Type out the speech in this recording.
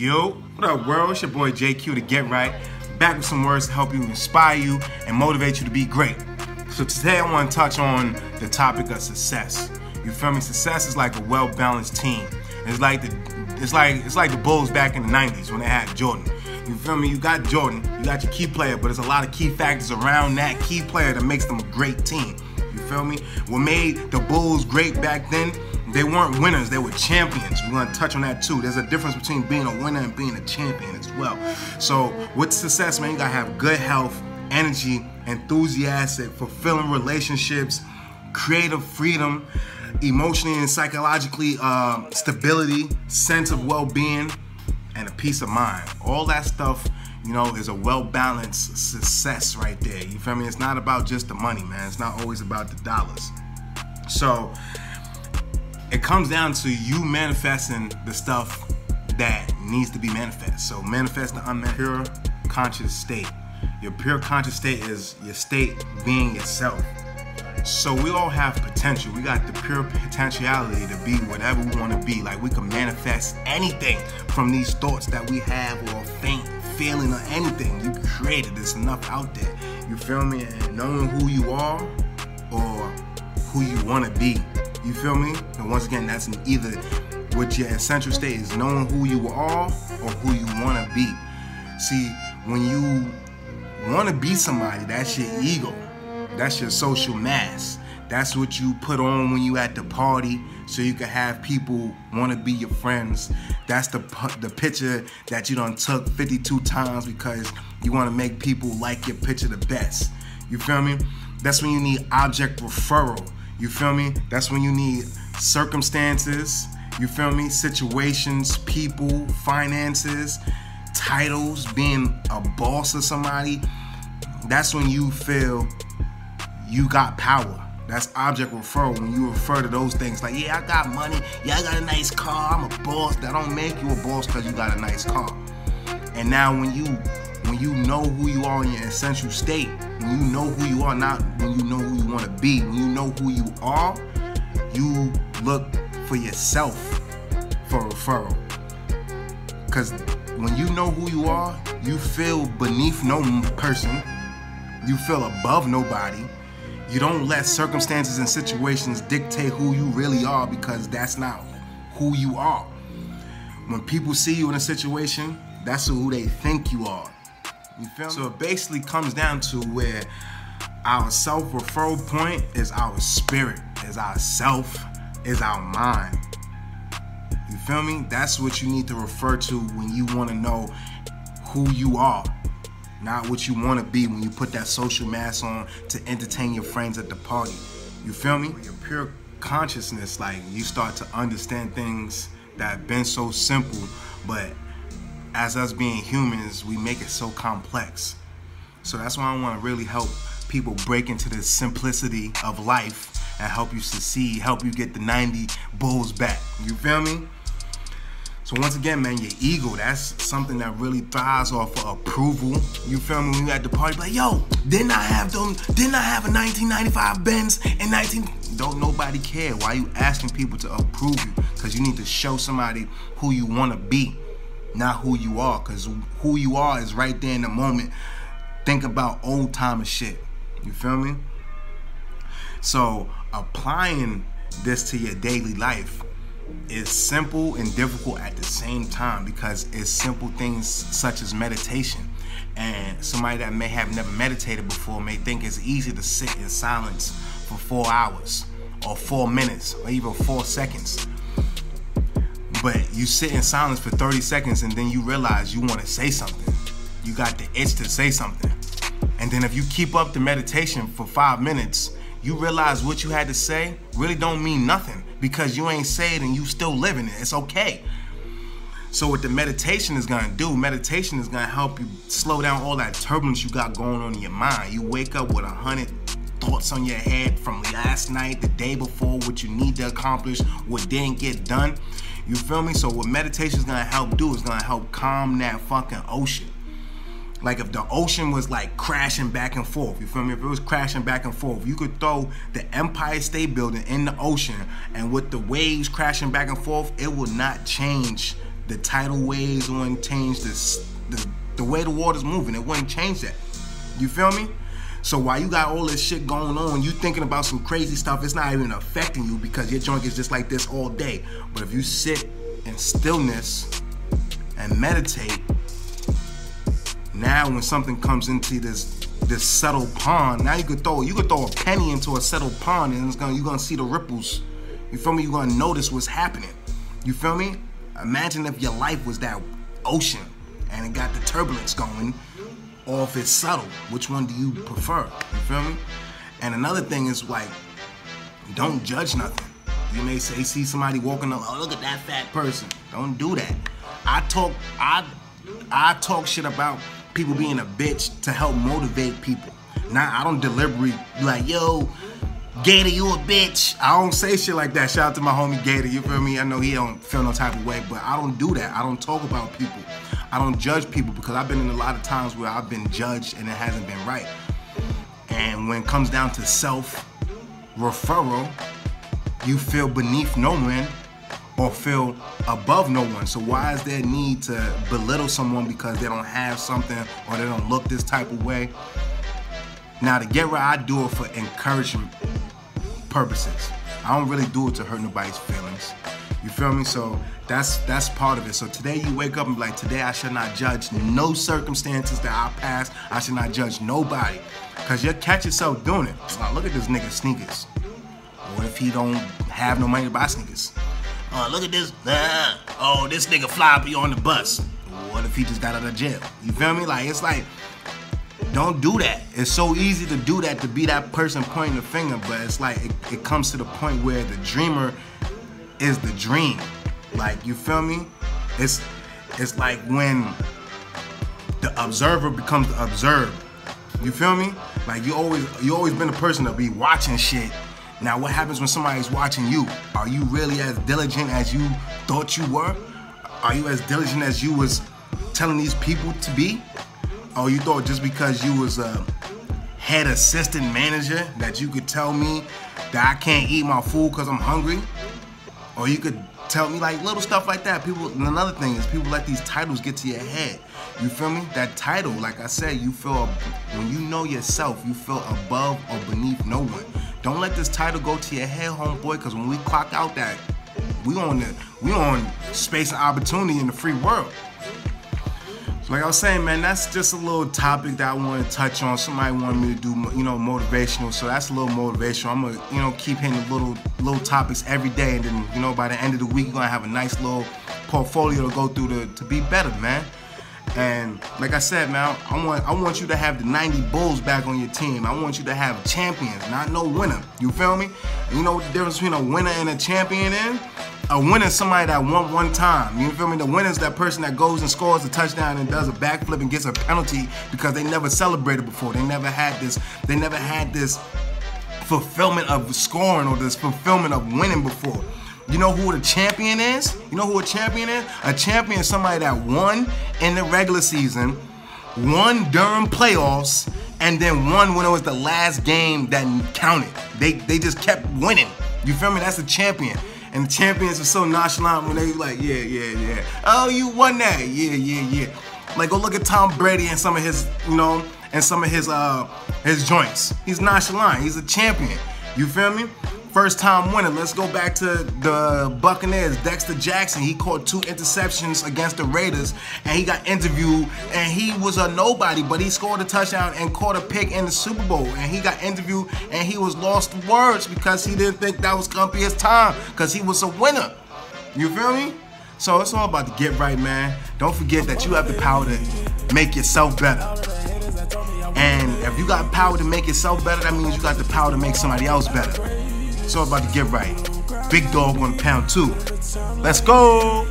Yo, what up world? It's your boy JQ, the GetRite, back with some words to help you, inspire you, and motivate you to be great. So today I want to touch on the topic of success. You feel me? Success is like a well-balanced team. It's like the Bulls back in the 90's when they had Jordan. You feel me? You got Jordan, you got your key player, but there's a lot of key factors around that key player that makes them a great team. You feel me? What made the Bulls great back then, they weren't winners, they were champions. We're gonna touch on that too. There's a difference between being a winner and being a champion as well. So with success, man, you gotta have good health, energy, enthusiastic, fulfilling relationships, creative freedom, emotionally and psychologically stability, sense of well-being, and a peace of mind. All that stuff, you know, is a well-balanced success right there. You feel me? It's not about just the money, man. It's not always about the dollars. So it comes down to you manifesting the stuff that needs to be manifested. So manifest the pure conscious state. Your pure conscious state is your state being yourself. So we all have potential. We got the pure potentiality to be whatever we want to be. Like we can manifest anything from these thoughts that we have, or faint feeling, or anything you created. There's enough out there. You feel me? And knowing who you are or who you want to be. You feel me? And once again, that's either what your essential state is, knowing who you are or who you want to be. See, when you want to be somebody, that's your ego. That's your social mask. That's what you put on when you at the party so you can have people want to be your friends. That's the picture that you done took 52 times because you want to make people like your picture the best. You feel me? That's when you need object referral. You feel me? That's when you need circumstances. You feel me? Situations, people, finances, titles, being a boss of somebody. That's when you feel you got power. That's object referral, when you refer to those things like, yeah, I got money, yeah, I got a nice car, I'm a boss. That don't make you a boss because you got a nice car. And now when you know who you are in your essential state, when you know who you are, not when you know who you want to be, when you know who you are, you look for yourself for referral. Because when you know who you are, you feel beneath no person, you feel above nobody. You don't let circumstances and situations dictate who you really are, because that's not who you are. When people see you in a situation, that's who they think you are. You feel me? So it basically comes down to where our self-referral point is our spirit, is our self, is our mind. You feel me? That's what you need to refer to when you want to know who you are. Not what you want to be when you put that social mask on to entertain your friends at the party. You feel me? Your pure consciousness, like you start to understand things that have been so simple, but as us being humans, we make it so complex. So that's why I want to really help people break into the simplicity of life and help you succeed, help you get the 90 Bulls back. You feel me? So once again, man, your ego, that's something that really thrives off of approval. You feel me? When you at the party, like, yo, didn't I have a 1995 Benz in Don't nobody care. Why you asking people to approve you? Because you need to show somebody who you want to be, not who you are. Because who you are is right there in the moment. Think about old timer shit. You feel me? So applying this to your daily life is simple and difficult at the same time, because it's simple things such as meditation. And somebody that may have never meditated before may think it's easy to sit in silence for 4 hours or 4 minutes or even 4 seconds. But you sit in silence for 30 seconds and then you realize you want to say something. You got the itch to say something. And then if you keep up the meditation for 5 minutes, you realize what you had to say really don't mean nothing, because you ain't say it and you still living it. It's okay. So what the meditation is gonna do, meditation is gonna help you slow down all that turbulence you got going on in your mind. You wake up with 100 thoughts on your head from last night, the day before, what you need to accomplish, what didn't get done. You feel me? So what meditation is gonna help do is gonna help calm that fucking ocean. Like if the ocean was like crashing back and forth, you feel me? If it was crashing back and forth, you could throw the Empire State Building in the ocean, and with the waves crashing back and forth, it will not change the tidal waves wouldn't change the way the water's moving. It wouldn't change that. You feel me? So while you got all this shit going on, you thinking about some crazy stuff, it's not even affecting you because your junk is just like this all day. But if you sit in stillness and meditate, now when something comes into this settled pond, now you could throw a penny into a settled pond and you're gonna see the ripples. You feel me? You're gonna notice what's happening. You feel me? Imagine if your life was that ocean and it got the turbulence going, or if it's subtle. Which one do you prefer? You feel me? And another thing is, like, don't judge nothing. You may see somebody walking up, oh, look at that fat person. Don't do that. I talk shit about people being a bitch to help motivate people. Now, I don't deliberately be like, yo, Gator, you a bitch. I don't say shit like that. Shout out to my homie Gator, you feel me? I know he don't feel no type of way, but I don't do that. I don't talk about people. I don't judge people because I've been in a lot of times where I've been judged and it hasn't been right. And when it comes down to self-referral, you feel beneath no one or feel above no one. So why is there a need to belittle someone because they don't have something or they don't look this type of way? Now, to get right, I do it for encouragement purposes. I don't really do it to hurt nobody's feelings. You feel me? So that's part of it. So today you wake up and be like, today I should not judge no circumstances that I pass. I should not judge nobody. Because you'll catch yourself doing it. Like, look at this nigga's sneakers. What if he don't have no money to buy sneakers? Look at this. Oh, this nigga floppy on the bus. What if he just got out of jail? You feel me? Like, it's like, don't do that. It's so easy to do that, to be that person pointing the finger, but it's like it comes to the point where the dreamer is the dream. Like, you feel me? It's like when the observer becomes the observed. You feel me? Like, you always been the person to be watching shit. Now, what happens when somebody's watching you? Are you really as diligent as you thought you were? Are you as diligent as you was telling these people to be? Or you thought just because you was a head assistant manager that you could tell me that I can't eat my food because I'm hungry? Or you could tell me, like, little stuff like that. People, and another thing is, people let these titles get to your head. You feel me? That title, like I said, you feel, when you know yourself, you feel above or beneath no one. Don't let this title go to your head, homeboy, because when we clock out that, we on space and opportunity in the free world. So like I was saying, man, that's just a little topic that I want to touch on. Somebody wanted me to do, motivational, so that's a little motivational. I'm gonna, keep hitting little topics every day, and then, by the end of the week, you're gonna have a nice little portfolio to go through to be better, man. And like I said, man, I want you to have the 90 Bulls back on your team. I want you to have champions, not no winner. You feel me? And you know what the difference between a winner and a champion is? A winner is somebody that won one time. You feel me? The winner is that person that goes and scores a touchdown and does a backflip and gets a penalty because they never celebrated before. They never had this fulfillment of scoring or this fulfillment of winning before. You know who the champion is? You know who a champion is? A champion is somebody that won in the regular season, won during playoffs, and then won when it was the last game that counted. They just kept winning. You feel me? That's a champion. And the champions are so nonchalant when they like, yeah. Oh, you won that. Yeah. Like, go look at Tom Brady and some of his, and some of his joints. He's nonchalant. He's a champion. You feel me? First time winner. Let's go back to the Buccaneers. Dexter Jackson, he caught 2 interceptions against the Raiders, and he got interviewed, and he was a nobody, but he scored a touchdown and caught a pick in the Super Bowl, and he got interviewed, and he was lost to words because he didn't think that was gonna be his time, because he was a winner. You feel me? So it's all about the get right, man. Don't forget that you have the power to make yourself better. And if you got power to make yourself better, that means you got the power to make somebody else better. It's all about to get right. Big dog on pound 2. Let's go.